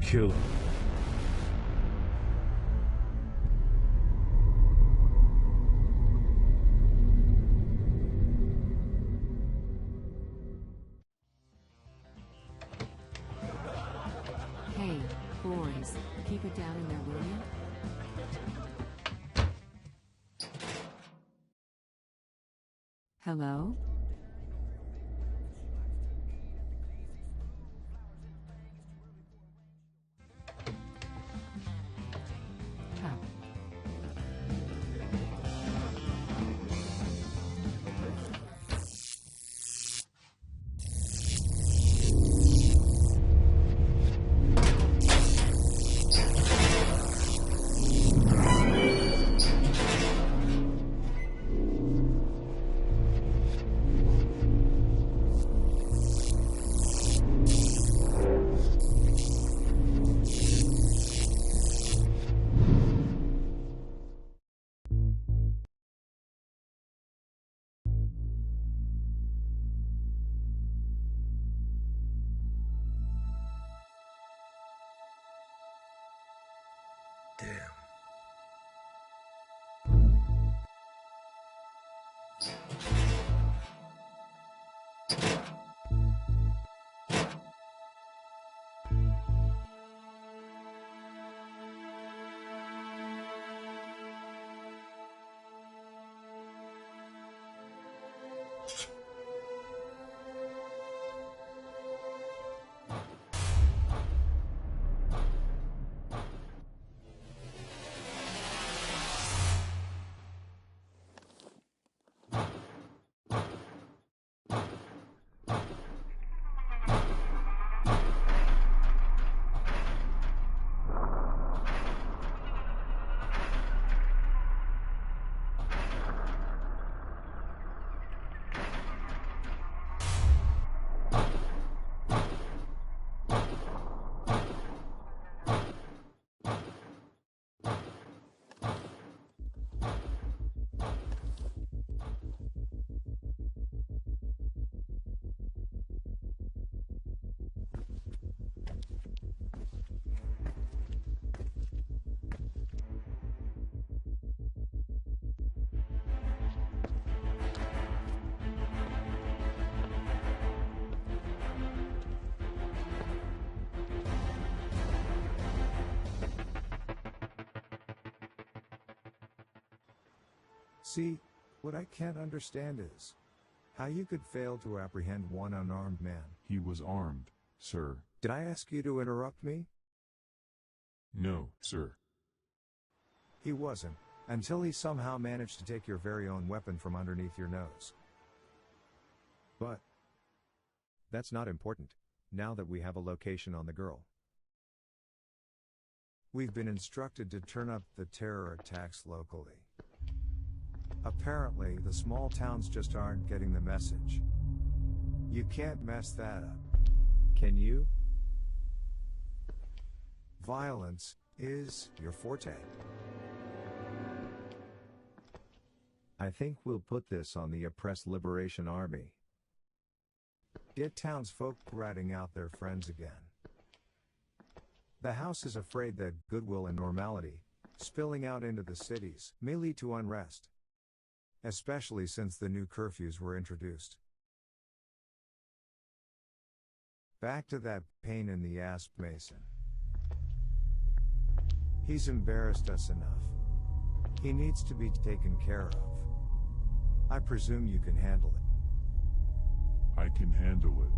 Kill him. Hey, boys, keep it down in there, will you? Hello? Huh. Damn. See, what I can't understand is how you could fail to apprehend one unarmed man. He was armed, sir. Did I ask you to interrupt me? No, sir. He wasn't, until he somehow managed to take your very own weapon from underneath your nose. But that's not important, now that we have a location on the girl. We've been instructed to turn up the terror attacks locally. Apparently, the small towns just aren't getting the message. You can't mess that up. Can you? Violence is your forte. I think we'll put this on the Oppressed Liberation Army. Get townsfolk ratting out their friends again. The house is afraid that goodwill and normality, spilling out into the cities, may lead to unrest. Especially since the new curfews were introduced. Back to that pain in the ass Mason. He's embarrassed us enough. He needs to be taken care of. I presume you can handle it. I can handle it.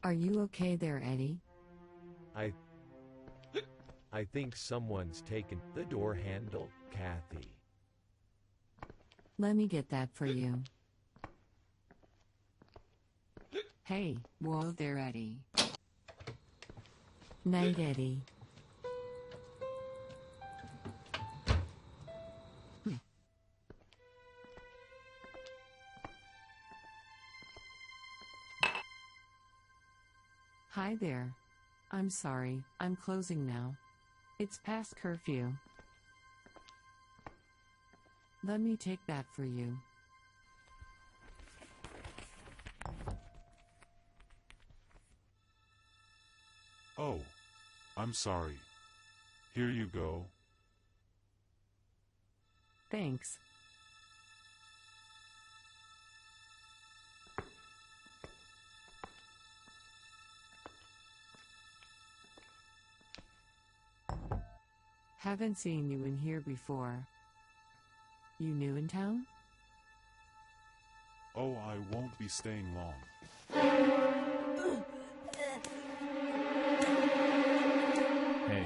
Are you okay there, Eddie? I think someone's taken the door handle, Kathy. Let me get that for you. Hey, whoa there, Eddie. Night, Eddie. Hi there. I'm sorry, I'm closing now. It's past curfew. Let me take that for you. Oh, I'm sorry. Here you go. Thanks. Haven't seen you in here before. You new in town? Oh, I won't be staying long. Hey.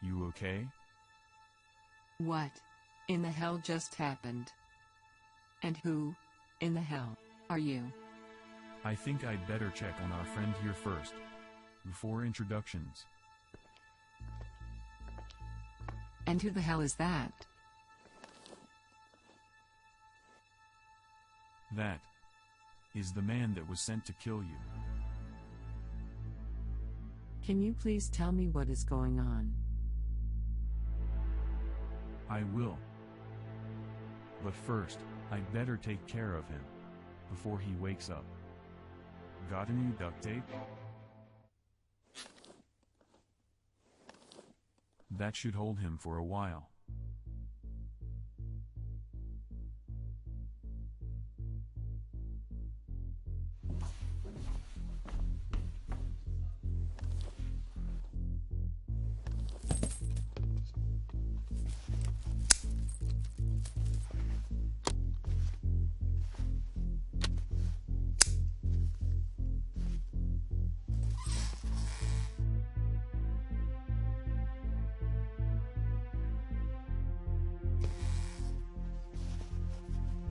You okay? What in the hell just happened? And who in the hell are you? I think I'd better check on our friend here first. Before introductions. And who the hell is that? That is the man that was sent to kill you. Can you please tell me what is going on? I will. But first, I'd better take care of him. Before he wakes up. Got any duct tape? That should hold him for a while.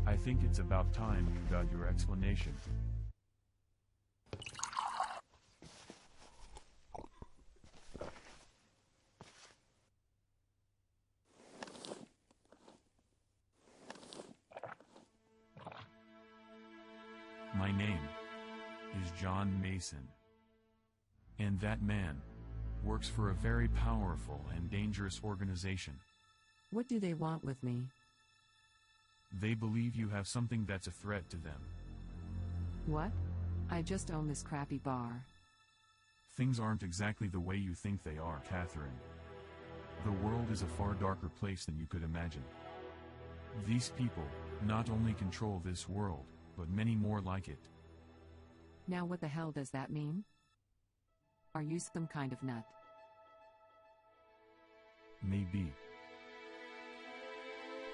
I think it's about time you got your explanation. My name is John Mason. And that man works for a very powerful and dangerous organization. What do they want with me? They believe you have something that's a threat to them. What? I just own this crappy bar. Things aren't exactly the way you think they are, Catherine. The world is a far darker place than you could imagine. These people not only control this world, but many more like it. Now what the hell does that mean? Are you some kind of nut? Maybe.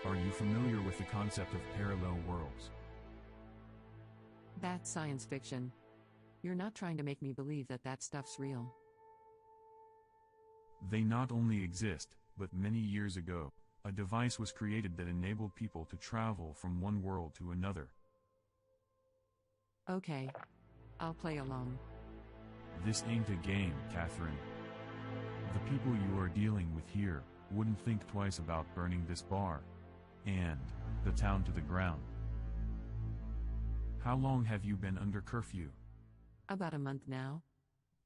Are you familiar with the concept of parallel worlds? That's science fiction. You're not trying to make me believe that that stuff's real. They not only exist, but many years ago, a device was created that enabled people to travel from one world to another. Okay. I'll play along. This ain't a game, Catherine. The people you are dealing with here wouldn't think twice about burning this bar and the town to the ground. How long have you been under curfew? About a month now.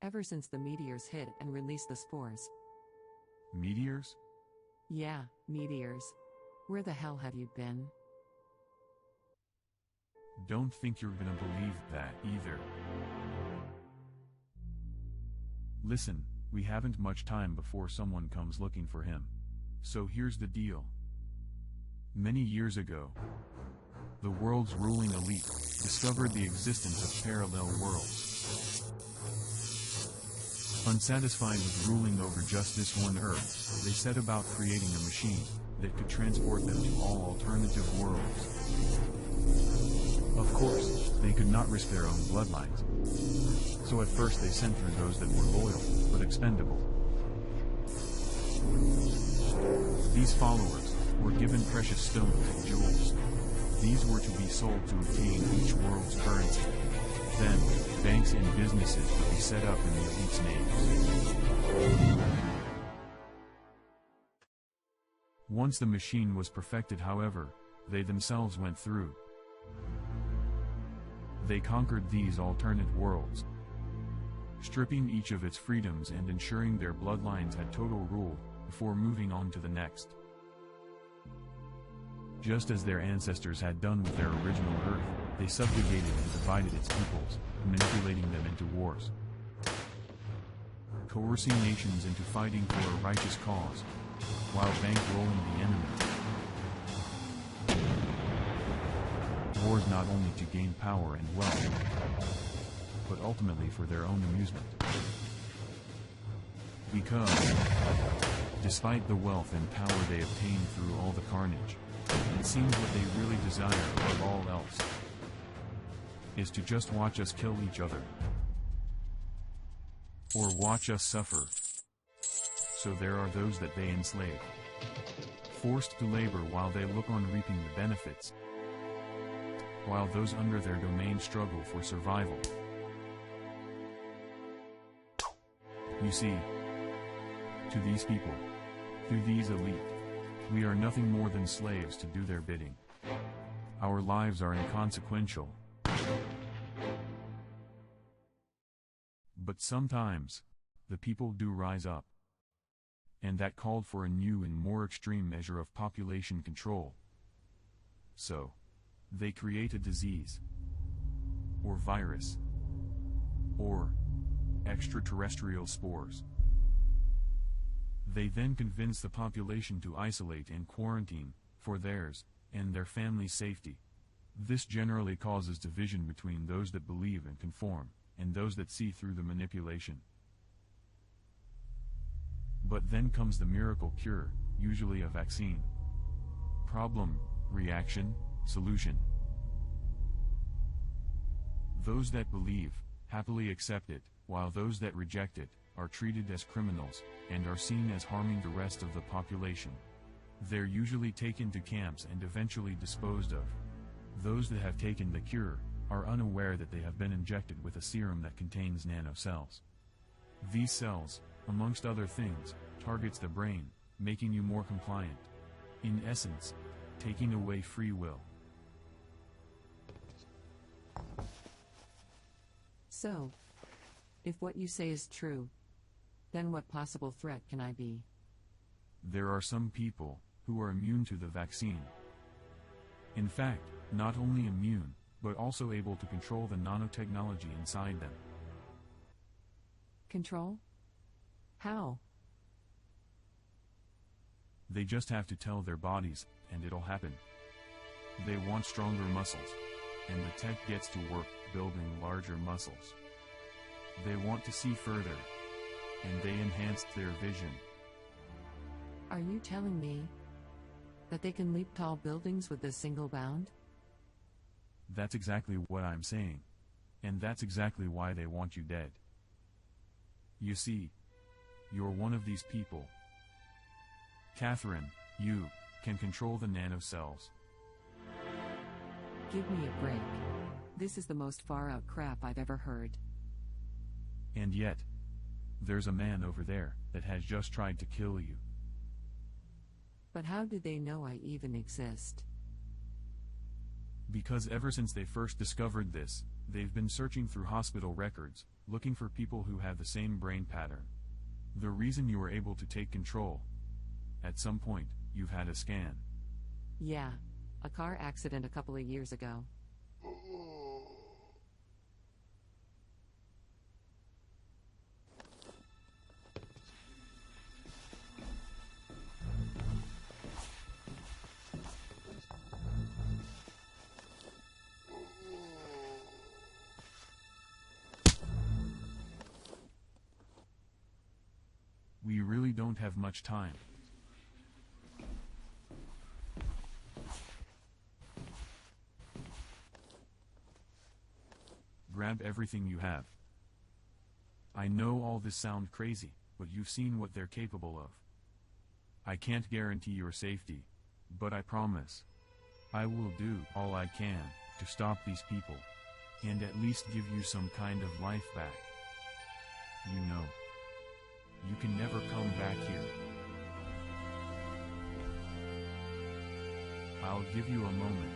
Ever since the meteors hit and released the spores. Meteors? Yeah, meteors. Where the hell have you been? Don't think you're gonna believe that either. Listen, we haven't much time before someone comes looking for him. So here's the deal. Many years ago, the world's ruling elite discovered the existence of parallel worlds. Unsatisfied with ruling over just this one Earth, they set about creating a machine that could transport them to all alternative worlds. Of course, they could not risk their own bloodlines. So at first they sent through those that were loyal, but expendable. These followers were given precious stones and jewels. These were to be sold to obtain each world's currency. Then, banks and businesses would be set up in the elite's names. Once the machine was perfected, however, they themselves went through. They conquered these alternate worlds. stripping each of its freedoms and ensuring their bloodlines had total rule, before moving on to the next. Just as their ancestors had done with their original Earth, they subjugated and divided its peoples, manipulating them into wars, coercing nations into fighting for a righteous cause, while bankrolling the enemy. Wars not only to gain power and wealth, but ultimately for their own amusement. Because, despite the wealth and power they obtain through all the carnage, it seems what they really desire above all else is to just watch us kill each other, or watch us suffer. So there are those that they enslave, forced to labor while they look on reaping the benefits, while those under their domain struggle for survival. You see, to these people, to these elite, we are nothing more than slaves to do their bidding. Our lives are inconsequential. But sometimes, the people do rise up. And that called for a new and more extreme measure of population control. So, they create a disease, or virus, or extraterrestrial spores. They then convince the population to isolate and quarantine, for theirs, and their family's safety. This generally causes division between those that believe and conform, and those that see through the manipulation. But then comes the miracle cure, usually a vaccine. Problem, reaction, solution. Those that believe, happily accept it, while those that reject it, are treated as criminals, and are seen as harming the rest of the population. They're usually taken to camps and eventually disposed of. Those that have taken the cure, are unaware that they have been injected with a serum that contains nanocells. These cells, amongst other things, targets the brain, making you more compliant. In essence, taking away free will. So, if what you say is true, then what possible threat can I be? There are some people who are immune to the vaccine. In fact, not only immune, but also able to control the nanotechnology inside them. Control? How? They just have to tell their bodies, and it'll happen. They want stronger muscles, and the tech gets to work building larger muscles. They want to see further, and they enhanced their vision. Are you telling me that they can leap tall buildings with a single bound? That's exactly what I'm saying. And that's exactly why they want you dead. You see, you're one of these people. Katherine, you can control the nanocells. Give me a break. This is the most far-out crap I've ever heard. And yet, there's a man over there that has just tried to kill you. But how do they know I even exist? Because ever since they first discovered this, they've been searching through hospital records, looking for people who have the same brain pattern. The reason you were able to take control. At some point, you've had a scan. Yeah, a car accident a couple of years ago. We really don't have much time. Grab everything you have. I know all this sounds crazy, but you've seen what they're capable of. I can't guarantee your safety, but I promise, I will do all I can to stop these people, and at least give you some kind of life back. You know, you can never come back here. I'll give you a moment.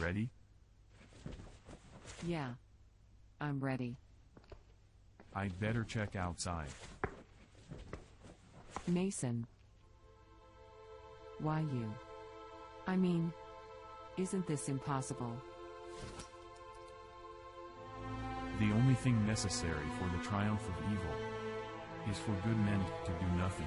ready? Yeah. I'm ready. I'd better check outside. Mason. Why you? I mean, isn't this impossible? The only thing necessary for the triumph of evil is for good men to do nothing.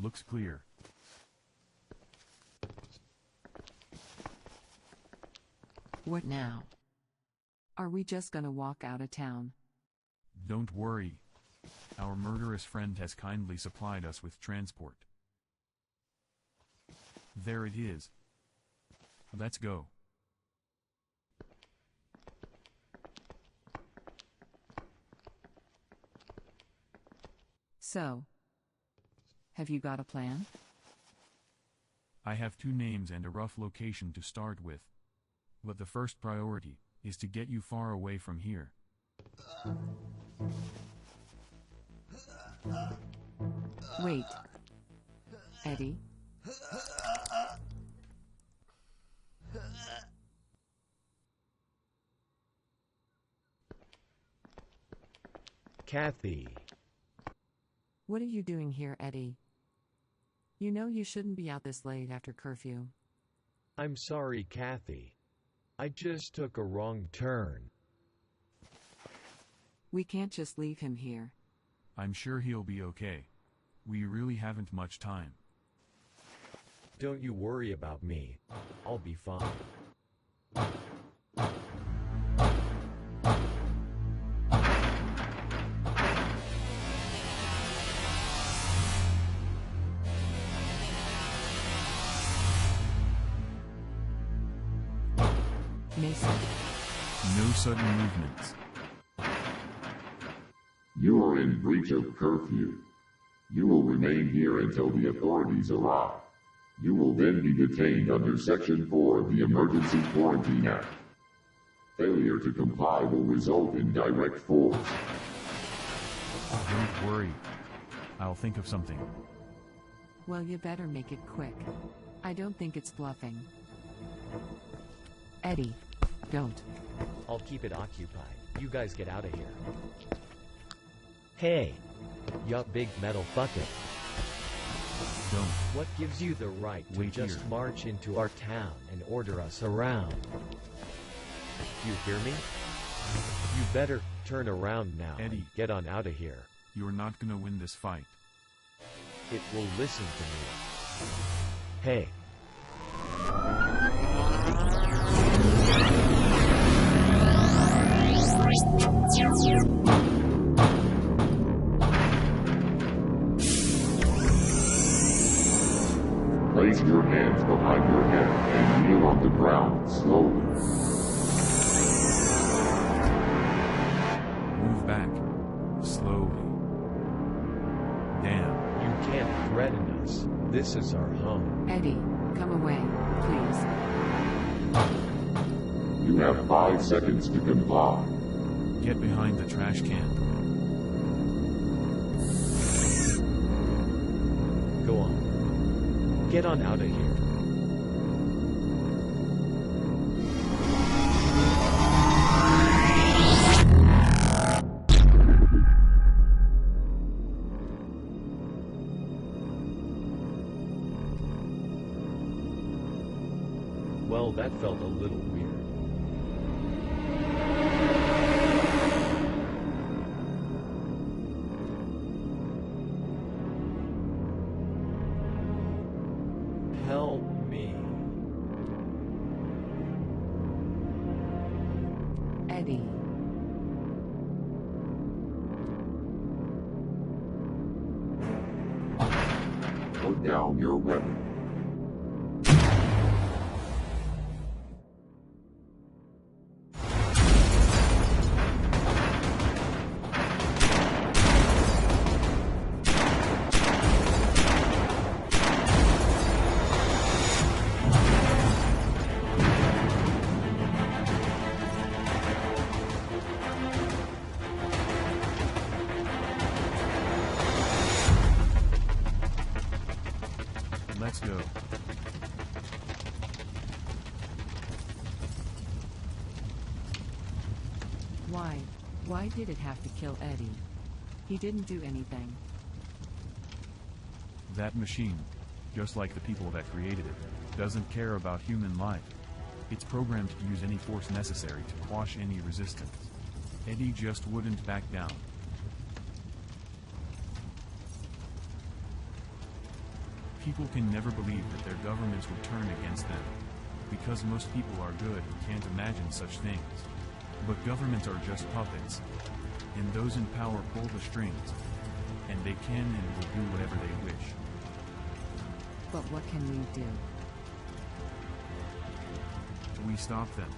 Looks clear. What now? Are we just gonna walk out of town? Don't worry. Our murderous friend has kindly supplied us with transport. There it is. Let's go. So, have you got a plan? I have 2 names and a rough location to start with. But the first priority is to get you far away from here. Wait. Eddie? Kathy. What are you doing here, Eddie? You know you shouldn't be out this late after curfew. I'm sorry, Kathy. I just took a wrong turn. We can't just leave him here. I'm sure he'll be okay. We really haven't much time. Don't you worry about me. I'll be fine. Mason. No sudden movements. You are in breach of curfew. You will remain here until the authorities arrive. You will then be detained under Section 4 of the Emergency Quarantine Act. Failure to comply will result in direct force. Don't worry. I'll think of something. Well, you better make it quick. I don't think it's bluffing. Eddie, don't. I'll keep it occupied. You guys get out of here. Hey! Ya big metal bucket. Don't. What gives you the right to Wait just here. march into our town and order us around? You hear me? You better turn around now and Eddie. get on out of here. You're not gonna win this fight. It will listen to me. Hey! Place your hands behind your head and kneel on the ground slowly. Move back. Slowly. Damn. You can't threaten us. This is our home. Eddie, come away, please. You have 5 seconds to comply. Get behind the trash can. Go on. Get on out of here. Well, that felt a little weird. Help me. Eddie. Put down your weapon. Let's go. Why? Why did it have to kill Eddie? He didn't do anything. That machine, just like the people that created it, doesn't care about human life. It's programmed to use any force necessary to quash any resistance. Eddie just wouldn't back down. People can never believe that their governments would turn against them. Because most people are good and can't imagine such things. But governments are just puppets. And those in power pull the strings. And they can and will do whatever they wish. But what can we do? We stop them.